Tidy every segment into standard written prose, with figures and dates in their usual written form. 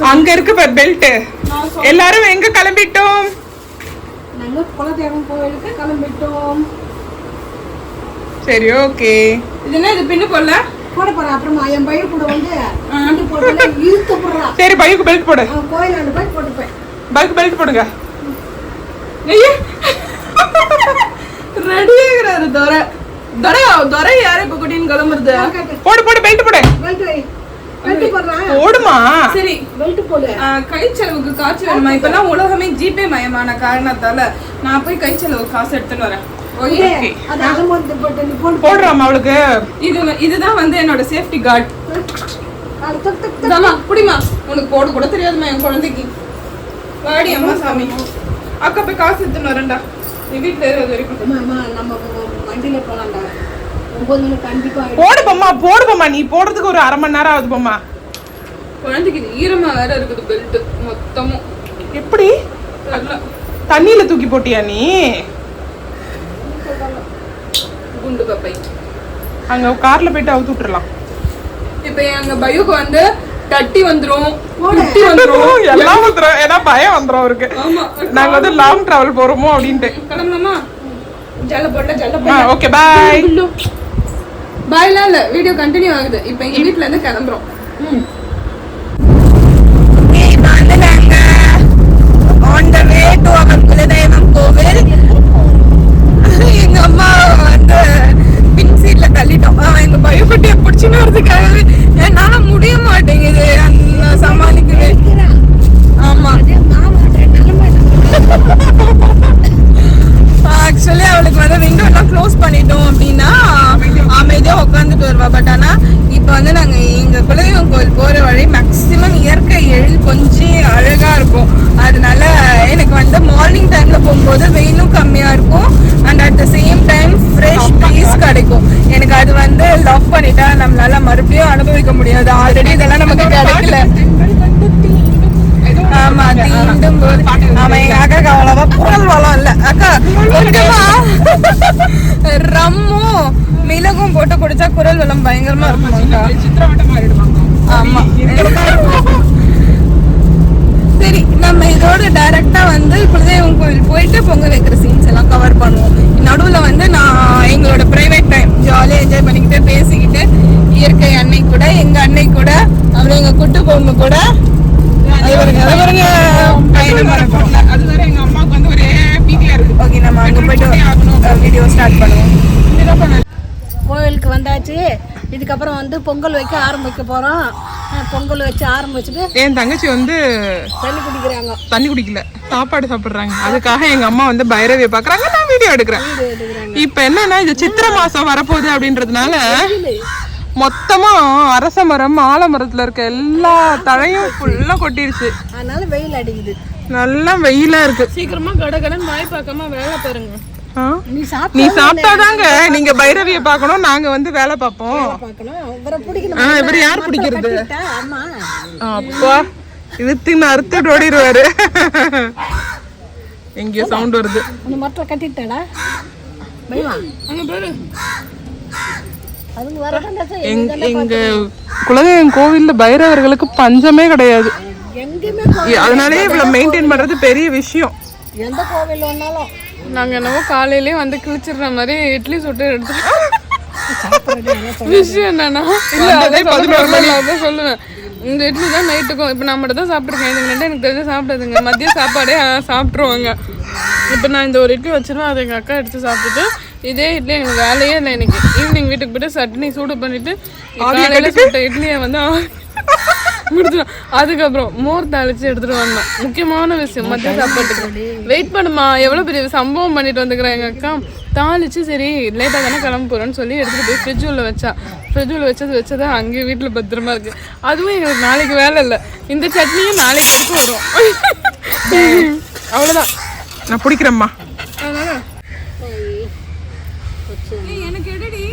அங்க இருக்கு பாரு பெல்ட். எல்லாரும் எங்க கிளம்பிட்டோம்? நாங்க குலதெய்வம் கோயிலுக்கு கிளம்பிட்டோம். சரி ஓகே. இது என்ன இது பின்னு போடல? போட போறேன். அப்புறமா என் பையன் கூட வந்து அண்டி போட்டுல இழுத்து போடுறா. சரி பைக்கு பெல்ட் போடு. கோயிலாண்ட போய் போட்டுப்பேன். பைக் பெல்ட் போடுங்க. ஐயா ரெடி ஆகுறாரு தோரை. தோரை யாரு இப்ப குட்டின்னு கிளம்புறது? போடு போடு பெல்ட் போடு. பெல்ட் வை. பெல்ட் போடுறேன். போடுமா. சரி பெல்ட் போடு. கை செலவுக்கு காசு வேணுமா? இப்பெல்லாம் உலகமே ஜிபே மயமான காரணத்தால நான் போய் கை செலவுக்கு காசு எடுத்துட்டு வரேன். போடுறாமா அவளுக்கு. இதுதான் வந்து என்னோட சேஃப்டி கார்டு. புடிமா உனக்கு போட கூட தெரியாதுமா என் குழந்தைக்கு. வாடி அம்மா சாமி. அக்கா போய் காசு எடுத்துன்னு வரேன்டா. நீ வீட்டுல ஏறது வரைக்கும் நம்ம வண்டியில போலாம்டா. 9 மணிக்கு கண்டிப்பா போடுப்பம்மா போடுப்பம்மா. நீ போடுறதுக்கு ஒரு 1/2 மணி நேரம் ஆகுதுப்பம்மா. குழந்தைக்கு ஈரமா வேற இருக்குது பெல்ட் மொத்தமும். எப்படி தண்ணியில தூக்கி போட்டியா நீ? குண்டு பப்பை அங்க கார்ல போயிட்டு அவுத்து விட்டுறலாம். இப்ப எங்க பையுக்கு வந்து தட்டி வந்துரும் எல்லாம் வந்துரும். ஏன்னா பயம் வந்துரும் அவருக்கு. நாங்க வந்து லாங் டிராவல் போறோமோ அப்படின்ட்டு. கிளம்பலாமா? ஜல்ல போட்டா ஓகே பாய். பாய்லாம் இல்ல, வீடியோ கண்டினியூ ஆகுது. இப்ப எங்க வீட்ல இருந்து கிளம்புறோம். On the way to our குலதெய்வம் கோவில். எங்க அம்மா வந்து பின் சீட்ல தள்ளிட்டோம். எங்க பயோபட்டியை பிடிச்சுன்னு வரதுக்காகவே என்னால முடிய மாட்டேங்குது சமாளிக்கவே. ஆமா ஆக்சுவலி அவளுக்கு வந்து விண்டோ எல்லாம் க்ளோஸ் பண்ணிட்டோம் அப்படின்னா அமைதியா உட்காந்துட்டு வருவா. பட் ஆனா இப்ப வந்து நாங்க எங்க குலதெய்வம் கோவில் போற வழி மேக்சிமம் இயற்கை எழில் கொஞ்சம் அழகா இருக்கும். அதனால எனக்கு வந்து மார்னிங் டைம்ல போகும்போது வெயிலும் கம்மியா இருக்கும் and at the same time fresh piece கிடைக்கும். எனக்கு அது வந்து லவ் பண்ணிட்டா நம்மளால மறுபடியும் அனுபவிக்க முடியாது. ஆல்ரெடி இதெல்லாம் நமக்கு கிடைக்கல. ஆமா தீண்டும் போது ஆமா எங்க அக்கா அவ்வளவா குரல் வளம் இல்ல. அக்கா கொஞ்சமா ரம்மும் மிளகும் போட்டு குடிச்சா குரல் வளம் பயங்கரமா இருக்கும். ஆமா சரி நம்ம இதோட டைரக்டா வந்து குலதெய்வம் கோவில் போயிட்டு பொங்க வைக்கிற சீன்ஸ் எல்லாம் கவர் பண்ணுவோம். நடுவுல வந்து நான் எங்களோட பிரைவேட் டைம் ஜாலியா என்ஜாய் பண்ணிக்கிட்டு பேசிக்கிட்டு இயற்கை அன்னை கூட எங்க அன்னை கூட அப்புறம் எங்க குட்டு பொண்ணு கூட கோவிலுக்கு வந்தாச்சு. இதுக்கப்புறம் வந்து பொங்கல் வைக்க ஆரம்பிக்க போறோம். பொங்கல் வச்சு ஆரம்பிச்சுட்டு என் தங்கச்சி வந்து தண்ணி குடிக்கல, சாப்பாடு சாப்பிடுறாங்க. அதுக்காக எங்க அம்மா வந்து பைரவியை பாக்குறாங்க, நான் வீடியோ எடுக்கிறேன். இப்ப என்னன்னா இது சித்திரை மாசம் வரப்போகுது அப்படின்றதுனால மொத்தமா அரச மரம் ஆலமரத்துல இருக்க எல்லா தழையும் ஃபுல்லா கொட்டிருச்சு. அதனால வெயில் அடிக்குது, நல்லா வெயிலா இருக்கு. சீக்கிரமா கடகடன் வாய் பார்க்காம வேலை பாருங்க. நீ சாப்பிட்டாதாங்க நீங்க பைரவிய பாக்கணும், நாங்க வந்து வேலை பார்ப்போம். இவர் யார் பிடிக்கிறது? அப்பா இழுத்து அறுத்துட்டு ஓடிடுவாரு. எங்கேயோ சவுண்ட் வருது. கட்டிட்டாடா எங்க குலதெய்வம் கோவில்ல பைரவர்களுக்கு பஞ்சமே கிடையாது. அதனாலே இவ்வளவு மெயின்டைன் பண்றது பெரிய விஷயம். எந்த கோவில் வேணாலும் நாங்க என்னவோ காலையிலயே வந்து கிழிச்சிடுற மாதிரி இட்லி சுட்டு எடுத்துட்டோம். விஷயம் என்னன்னா அதான் சொல்லுவேன், இந்த இட்லி தான் நைட்டுக்கும். இப்போ நான் மட்டும் தான் சாப்பிட்ருக்கேன். இதுக்கு எனக்கு தெரிஞ்ச சாப்பிடாதுங்க. மதியம் சாப்பாடே சாப்பிட்ருவாங்க. இப்போ நான் இந்த ஒரு இட்லி வச்சிருவேன், அதை எங்கள் அக்கா எடுத்து சாப்பிட்டுட்டு இதே இட்லி எங்களுக்கு வேலையே இல்லை. இன்னைக்கு ஈவினிங் வீட்டுக்கு போய்ட்டு சட்னி சூடு பண்ணிட்டு காலையில சுட்ட இட்லியை வந்து முடிச்சிடும். அதுக்கப்புறம் மோர் தாளிச்சு எடுத்துட்டு வந்தோம். முக்கியமான விஷயம் மத்திய சாப்பாட்டுக்கு வெயிட் பண்ணுமா, எவ்வளோ பெரிய சம்பவம் பண்ணிட்டு வந்துக்கிறேன். எங்கள் அக்கா தாளிச்சு சரி லேட்டாக தானே கிளம்ப போகிறோன்னு சொல்லி எடுத்துகிட்டு போய் ஃப்ரிட்ஜ் உள்ள வச்சா. ஃப்ரிட்ஜ் உள்ள வச்சது அங்கேயே வீட்டில் பத்திரமா இருக்குது. அதுவும் எங்களுக்கு நாளைக்கு வேலை இல்லை. இந்த சட்னியும் நாளைக்கு வரைக்கும் வரும். அவ்வளோதான், நான் பிடிக்கிறேம்மா. அதனால எனக்கு எடுடி.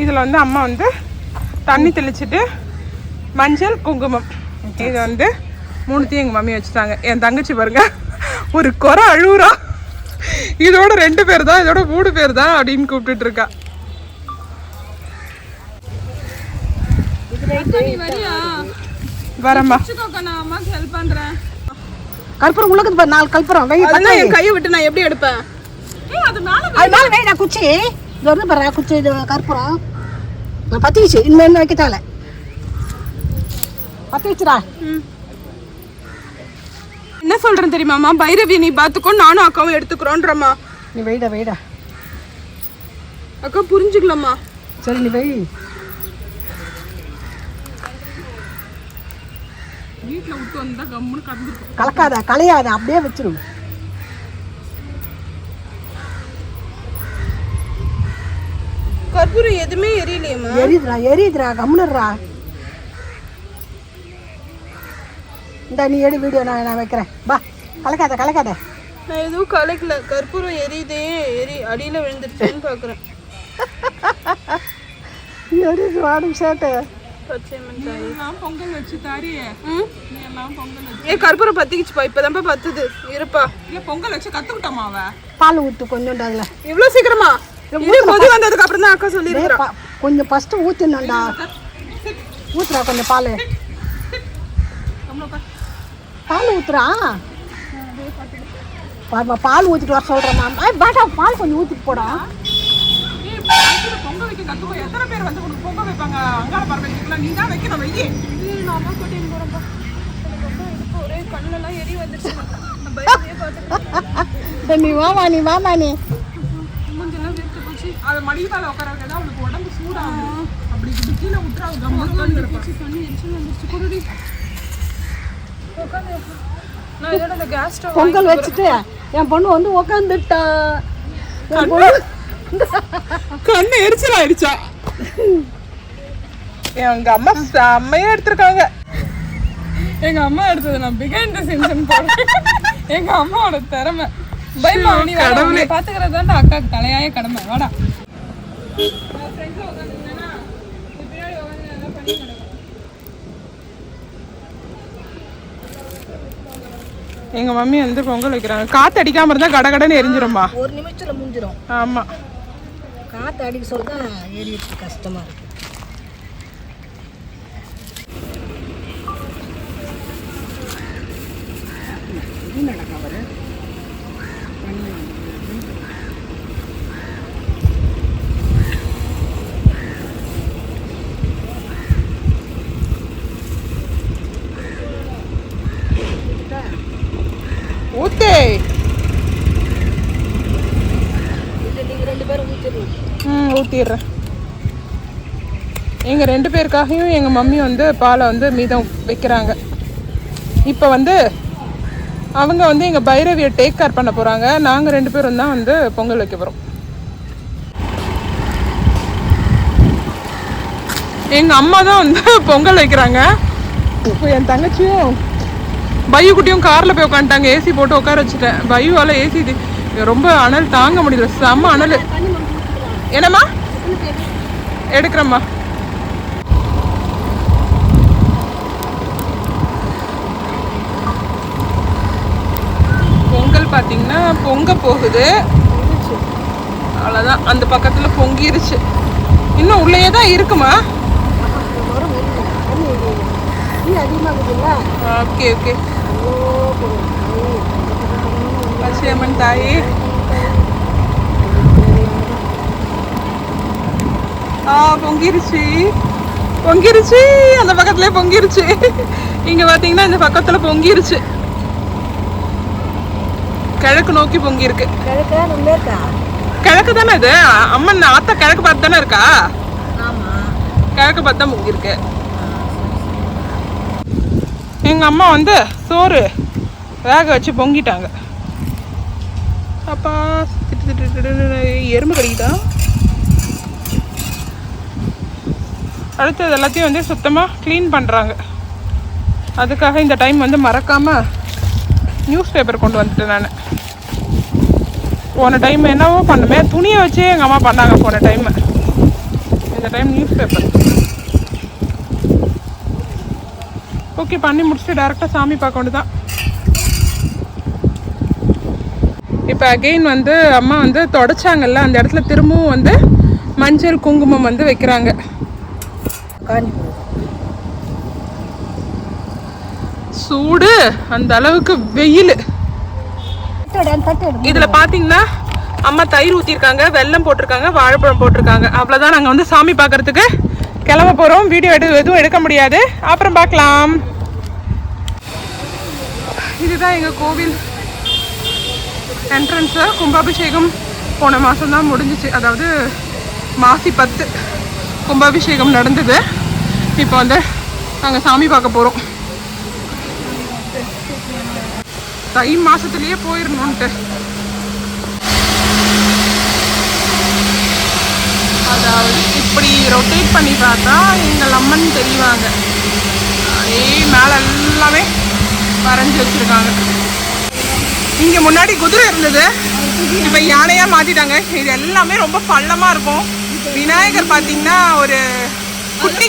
இதில் வந்து அம்மா வந்து தண்ணி தெளிச்சுட்டு மஞ்சள் குங்குமம் இது வந்து 3த்தையும் எங்கள் மம்மி வச்சுட்டாங்க. என் தங்கச்சி பாருங்க ஒரு குறை அழுவுறா. இதோட 2 பேர் தான், இதோட 3 பேர் தான் அப்படின்னு கூப்பிட்டுட்டு இருக்கா. நீ வரியா வரம்மா. வச்சுக்கோக்கா, நான் அம்மாக்கு ஹெல்ப் பண்றேன். கற்பூரம் உள்ளுக்கு 4 கற்பூரம் வை. அதெல்லாம் என் கையை விட்டு நான் எப்படி எடுப்பேன்? அது மேல அது மேலே வை. நான் குச்சி இது வந்து பாரு, குச்சி இது கற்பூரம் நான் பற்றிச்சு. இன்னும் வைக்க தேவை பற்றிச்சுடா. என்ன சொல்றேன் தெரியுமாம்மா? பைரவி நீ பாத்துக்கோ, நானும் அக்காவும் எடுத்துக்கிறோன்றம்மா. நீ வைடா அக்கா புரிஞ்சுக்கலாமா? சரி நீ வை. வீட்டுல விட்டு வந்தா கம்முன்னு கடந்துருக்கும். கலக்காத கலையாத அப்படியே வச்சிரும். கற்பூரம் எதுவுமே எரியலையேம்மா. எரியுதுடா கம்முனுடுறா. இந்த நீ எடு வீடியோ, நான் வைக்கிறேன். பா கலக்காத. நான் எதுவும் கலைக்கல. கற்பூரம் எரியுதே, அடியில விழுந்துருச்சுன்னு பாக்குறேன். எரியுது வாடும் சேட்டை. பொங்கல் வச்சு தாரி. நீ எல்லாம் பொங்கல் வச்சு. கற்பூரம் பத்திக்கிச்சுப்பா, இப்பதான்ப்பா பத்துது. இருப்பா. இல்ல பொங்கல் வச்சு கத்துக்கிட்டோமா அவ? பால் ஊத்து கொஞ்சம் அதுல. இவ்வளவு சீக்கிரமா? கொதி வந்ததுக்கு அப்புறம் தான் அக்கா சொல்லிருக்கா. கொஞ்சம் ஃபர்ஸ்ட் ஊத்தினோம்டா. ஊத்துறா கொஞ்சம் பால். பால் ஊத்துறா. பால் ஊத்திட்டு வர சொல்றேன் மேம். பேட்டா பால் கொஞ்சம் ஊத்திட்டு போடா. பொங்கல் வைக்க கத்துக்கோ. எத்தனை பேர் வந்து உனக்கு பொங்கல் வைப்பாங்க? அங்காள பரமேஸ்வரிக்கு நீ தான் வைக்கணும். வெய்யி. நான் அம்மா கூட்டின்னு போறேன்ப்பா. ஒரே கண்ணெல்லாம் எரி வந்துருச்சு. நான் பயப்படியே பார்த்துட்டேன். நீ வாமா நீ மூஞ்செல்லாம் வெறுத்து போச்சு. அது மடி மேல உட்காரதான் அவனுக்கு உடம்பு சூடாகும். அப்படி இப்படி கீழே விட்டுற அவங்க கம்முன்னு இருப்பாங்க. தண்ணி எரிச்சு வந்துருச்சு. குருடி நான் இதோட இந்த கேஸ் ஸ்டவ் பொங்கல் வச்சுட்டு என் பொண்ணு வந்து உக்காந்துட்டா. கண்ணு எரிச்சல் ஆயிடுச்சா? எங்க அம்மா செம்மையா எடுத்திருக்காங்க. எங்க அம்மா எடுத்தது நான் பிகைண்ட் தி சீன்ஸ் போறேன். எங்க அம்மாவோட திறமை. பயமா நீ கடவுளே பாத்துக்கிறது தான் அக்காக்கு தலையாய கடமை. வாடா. எங்க மம்மி வந்து பொங்கல் வைக்கிறாங்க. காத்து அடிக்காம இருந்தா கடகடன்னு எரிஞ்சிரும்மா. ஒரு நிமிஷத்துல முடிஞ்சிடும். ஆமா, காற்று அடிக்க சொல்ல ஏறிட்டு கஷ்டமா இருக்கு. ஊத்தே. நீங்க 2 பேரும் ஊத்திடுறேன். எங்க 2 பேருக்காகவும் எங்க மம்மி வந்து பாலை வந்து மீதம் வைக்கிறாங்க. இப்போ வந்து அவங்க வந்து எங்க பைரவியை டேக் கேர் பண்ண போறாங்க. நாங்க 2 பேரும் தான் வந்து பொங்கல் வைக்க போறோம். எங்க அம்மா தான் வந்து பொங்கல் வைக்கிறாங்க. இப்போ என் தங்கச்சியும் பையு குட்டியும் கார்ல போய் உட்காந்துட்டாங்க. ஏசி போட்டு உட்கார வச்சுட்டேன். பையுவால ஏசி ரொம்ப அனல் தாங்க முடியல. செம்ம அனல். என்னம்மா எடுக்கிறேம்மா. பொங்கல் பார்த்தீங்கன்னா பொங்க போகுது. அவ்வளோதான், அந்த பக்கத்தில் பொங்கிருச்சு. இன்னும் உள்ளேயே தான் இருக்குமா? Okay okay. பச்சையம்மன் தாயே. பொங்கிருச்சு பொங்கிருச்சு. அந்த பக்கத்துலயே பொங்கிருச்சு. இங்க பாத்தீங்கன்னா இந்த பக்கத்துல பொங்கிருச்சு. கிழக்கு நோக்கி பொங்கி இருக்கு. கிழக்கு தானே இது? அம்மன் ஆத்தா கிழக்கு பார்த்து தானே இருக்கா? கிழக்கு பார்த்து தான் பொங்கி இருக்கு. எங்க அம்மா வந்து சோறு வேக வச்சு பொங்கிட்டாங்க. அப்பா எறும்பு கடிக்குதா? அடுத்தது எல்லாத்தையும் வந்து சுத்தமாக க்ளீன் பண்ணுறாங்க. அதுக்காக இந்த டைம் வந்து மறக்காமல் நியூஸ் பேப்பர் கொண்டு வந்துட்டேன் நான். போன டைம் என்னவோ பண்ணுமே, துணியை வச்சே எங்கள் அம்மா பண்ணாங்க போன டைம். இந்த டைம் நியூஸ் பேப்பர். ஓகே, பண்ணி முடிச்சுட்டு டேரெக்டாக சாமி பார்க்க வேண்டியது தான். இப்போ அகெயின் வந்து அம்மா வந்து தொடச்சாங்கல்ல, அந்த இடத்துல திரும்பவும் வந்து மஞ்சள் குங்குமம் வந்து வைக்கிறாங்க. சூடு அந்த அளவுக்கு வெயில். இதுல பாத்தீங்கன்னா அம்மா தயிர் ஊத்திருக்காங்க, வெல்லம் போட்டிருக்காங்க, வாழைப்பழம் போட்டிருக்காங்க. அவ்வளவுதான். நாங்க வந்து சாமி பாக்குறதுக்கு கிளம்ப போறோம். வீடியோ எதுவும் எடுக்க முடியாது, அப்புறம் பார்க்கலாம். இதுதான் எங்க கோவில் என்ட்ரன்ஸ். கும்பாபிஷேகம் போன மாசம் தான் முடிஞ்சிச்சு, அதாவது மாசி 10 கும்பாபிஷேகம் நடந்தது. இப்போ வந்து நாங்கள் சாமி பார்க்க போகிறோம். தை மாசத்துலயே போயிடணும்ட்டு. அதாவது இப்படி ரொட்டேட் பண்ணி பார்த்தா எங்கள் அம்மன் தெரிவாங்க. அதே மேலே எல்லாமே வரைஞ்சி வச்சிருக்காங்க. இங்க முன்னாடி குதிரை இருந்தது, இப்ப யானையா மாத்திட்டாங்க. இது எல்லாமே ரொம்ப பள்ளமா இருக்கும். விநாயகர் பாத்தீங்கன்னா ஒரு குட்டி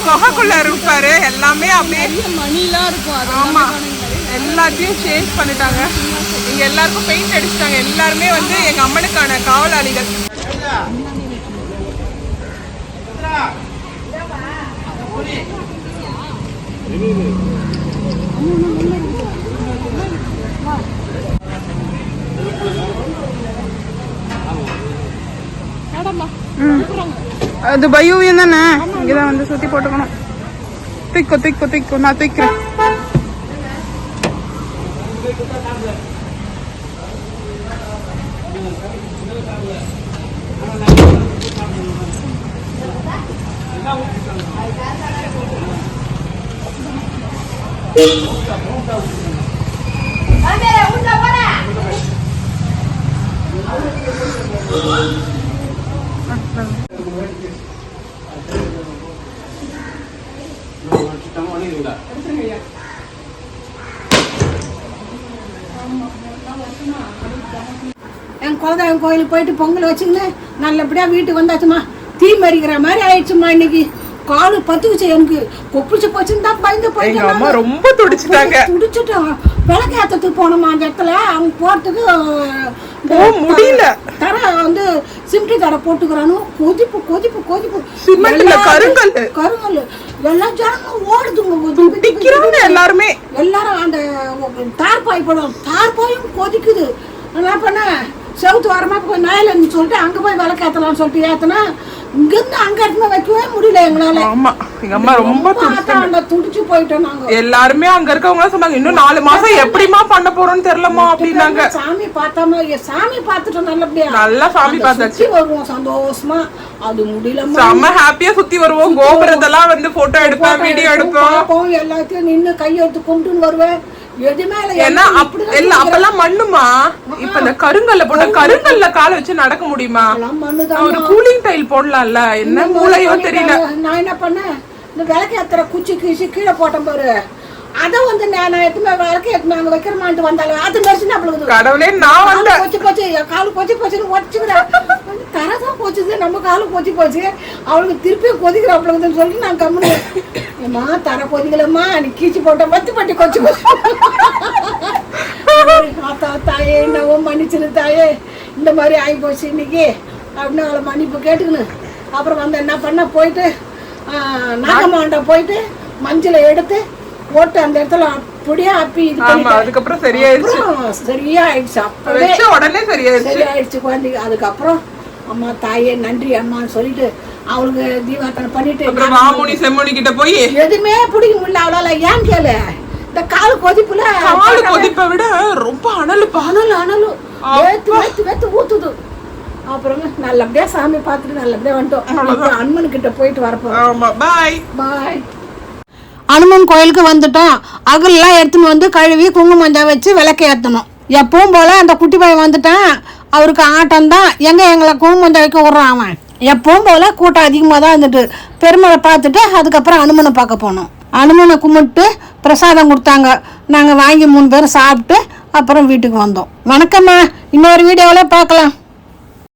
குகைக்குள்ள இருப்பாரு. எல்லாமே அப்படியே மணிலாம் இருக்கும். ஆமா, எல்லாத்தையும் சேஞ்ச் பண்ணிட்டாங்க. இங்க எல்லாருக்கும் பெயிண்ட் அடிச்சிட்டாங்க. எல்லாருமே வந்து எங்க அம்மனுக்கான காவலாளிகள். அது பையோவியம் தானே, இங்கதான் வந்து சுத்தி போட்டுக்கணும். தூக்கோ தூக்கோ தூக்கோ, நான் தூக்கிறேன். என் குலதெய்வம் கோயிலுக்கு போயிட்டு பொங்கல் வச்சுக்கின்னு நல்லபடியா வீட்டுக்கு வந்தாச்சுமா. தீ மறிக்கிற மாதிரி ஆயிடுச்சுமா. இன்னைக்கு காலு பத்துக்குச்சு, எனக்கு கொப்பிச்சு போச்சுன்னு தான் பயந்து போயிட்டு ரொம்ப துடிச்சுட்டாங்க. துடிச்சுட்டோம். விளக்கு ஏற்றத்துக்கு போனோமா, அந்த இடத்துல அவங்க போறதுக்கு முடியல. தர வந்து சிமெண்ட் தர போட்டுக்கிறானு. கொதிப்பு கொதிப்பு கொதிப்பு, கருங்கல் கருங்கல். எல்லா ஜனங்களும் ஓடுதுங்க எல்லாருமே. எல்லாரும் அந்த தார்பாய் போடும், தார்பாயும் கொதிக்குது. என்ன பண்ண, செவுத்து வரமா போய் மேலன்னு சொல்லிட்டு அங்க போய் விளக்கு ஏத்தலாம்னு சொல்லிட்டு ஏத்தனா, இங்கிருந்து அங்க இடத்துல வைக்கவே முடியல எங்களால. ஆமா, எங்க அம்மா ரொம்ப துடிச்சு போயிட்டோம் நாங்க. எல்லாருமே அங்க இருக்கவங்க சொன்னாங்க, இன்னும் 4 மாசம் எப்படிமா பண்ண போறோம்னு தெரியலமா அப்படின்னாங்க. சாமி பார்த்தாம, சாமி பார்த்துட்டோம் நல்லபடியா. நல்லா சாமி பார்த்தாச்சு, வருவோம் சந்தோஷமா. அது முடியல, செம்ம ஹாப்பியா சுத்தி வருவோம். கோபுரத்தெல்லாம் வந்து போட்டோ எடுப்போம், வீடியோ எடுப்போம். எல்லாத்தையும் நின்னு கையெடுத்து கும்பிட்டுன்னு வருவேன். அப்பெல்லாம் மண்ணுமா, இப்ப இந்த கருங்கல்ல போட்ட கருங்கல்ல கால வச்சு நடக்க முடியுமா? ஒரு கூலிங் டைல் போடலாம்ல. என்ன மூளையோ தெரியல. நான் என்ன பண்ணேன், இந்த விளக்கு ஏத்துற குச்சி கீசி கீழே போட்டேன் பாரு. அத வந்து நான் எத்தனை விளக்கு எத்தனை அங்க வைக்கிறமான்ட்டு வந்தாலும் அது நடிச்சு நம்மளுக்கு கடவுளே, நான் வந்து போச்சு போச்சு, காலு போச்சு போச்சுன்னு ஒச்சுக்கிறேன். தரதான் போச்சுது, நம்ம காலு போச்சு போச்சு. அவளுக்கு திருப்பி கொதிக்கிறாப்புலன்னு சொல்லி நான் கம்முனு, ஏமா தர கொதிக்கலம்மா, நீ கீச்சு போட்ட பத்து பட்டி கொச்சு தாயே, என்னவோ மன்னிச்சிரு தாயே, இந்த மாதிரி ஆகி போச்சு இன்னைக்கு அப்படின்னு அவளை மன்னிப்பு கேட்டுக்கணும். அப்புறம் வந்து என்ன பண்ண, போயிட்டு நாகமாண்ட போயிட்டு மஞ்சளை எடுத்து போட்டு அந்த இடத்துல அப்படியே அப்பி அதுக்கப்புறம் சரியாயிடுச்சு. அப்பவே உடனே சரியாயிடுச்சு குழந்தைங்க. அதுக்கப்புறம் அம்மா தாயே நன்றி அம்மான்னு சொல்லிட்டு அவளுக்கு தீபார்த்தனை பண்ணிட்டு மாமுனி செம்மொழி கிட்ட போய் எதுவுமே பிடிக்க முடியல அவளால. ஏன் கேளு, இந்த கால் கொதிப்புல, கால் கொதிப்பை விட ரொம்ப அனலு அனலு வேத்து வேத்து வேத்து ஊத்துது. அப்புறம் நல்லபடியா சாமி பார்த்துட்டு நல்லபடியா வந்துட்டோம். அனுமன் கிட்ட போயிட்டு வரப்போம். பாய் பாய். அனுமன் கோயிலுக்கு வந்துட்டோம். அகல்லாம் எடுத்துன்னு வந்து கழுவி குங்குமஞ்சா வச்சு விளக்கு ஏற்றணும். எப்பவும் போல அந்த குட்டி பையன் வந்துட்டான். அவருக்கு ஆட்டம் தான். எங்களை குங்குமஞ்சா வைக்க விட்றான் அவன். எப்பவும் போல கூட்டம் அதிகமாக தான் இருந்துட்டு பெருமாளை பார்த்துட்டு அதுக்கப்புறம் அனுமனை பார்க்க போனோம். அனுமனை கும்பிட்டு பிரசாதம் கொடுத்தாங்க. நாங்கள் வாங்கி 3 பேரும் சாப்பிட்டு அப்புறம் வீட்டுக்கு வந்தோம். வணக்கம்மா, இன்னொரு வீடியோவில் பார்க்கலாம்.